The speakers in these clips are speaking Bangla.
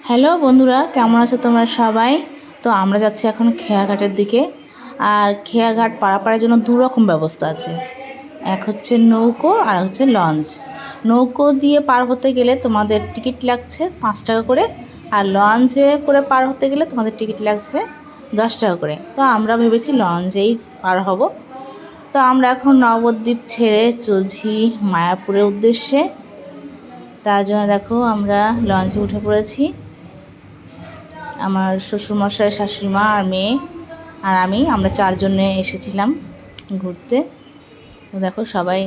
হ্যালো বন্ধুরা, কেমন আছো তোমরা সবাই? তো আমরা যাচ্ছি এখন খেয়াঘাটের দিকে। আর খেয়াঘাট পারাপারের জন্য দু রকম ব্যবস্থা আছে। এক হচ্ছে নৌকো আর হচ্ছে লঞ্চ। নৌকো দিয়ে পার হতে গেলে তোমাদের টিকিট লাগছে 5 টাকা করে, আর লঞ্চে করে পার হতে গেলে তোমাদের টিকিট লাগছে 10 টাকা করে। তো আমরা ভেবেছি লঞ্চেই পার হব। তো আমরা এখন নবদ্বীপ ছেড়ে চলছি মায়াপুরের উদ্দেশ্যে। তার জন্য দেখো আমরা লঞ্চে উঠে পড়েছি। আমার শ্বশুরমশাই, শাশুড়িমা আর মেয়ে আর আমরা 4জনে এসেছিলাম ঘুরতে। তো দেখো সবাই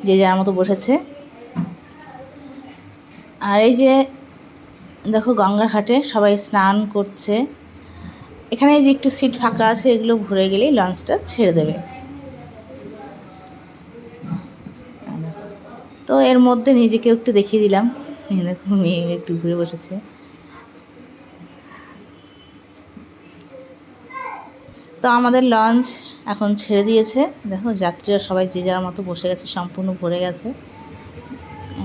যে যার মতো বসেছে। আর এই যে দেখো গঙ্গার ঘাটে সবাই স্নান করছে। এখানে যে একটু সিট ফাঁকা আছে, এগুলো ভরে গেলেই লঞ্চটা ছেড়ে দেবে। তো এর মধ্যে নিজেকে একটু দেখিয়ে দিলাম। দেখো মেয়ে একটু ঘুরে বসেছে। তো আমাদের লঞ্চ এখন ছেড়ে দিয়েছে। দেখো যাত্রীরা সবাই যে যার মতো বসে গেছে, সম্পূর্ণ ভরে গেছে।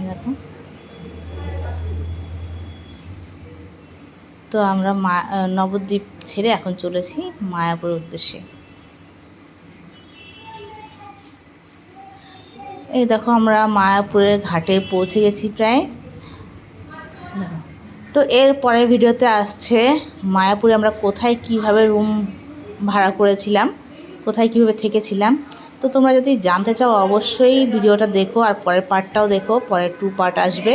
দেখো, তো আমরা নবদ্বীপ ছেড়ে এখন চলেছি মায়াপুরের উদ্দেশ্যে। এই দেখো আমরা মায়াপুরের ঘাটে পৌঁছে গেছি প্রায়। দেখো, তো এর পরের ভিডিওতে আসছে মায়াপুরে আমরা কোথায় কিভাবে রুম ভাড়া করেছিলাম, কোথায় কিভাবে থেকেছিলাম। তো তোমরা যদি জানতে চাও অবশ্যই ভিডিওটা দেখো, আর পরের পার্টটাও দেখো, পরের 2 পার্ট আসবে।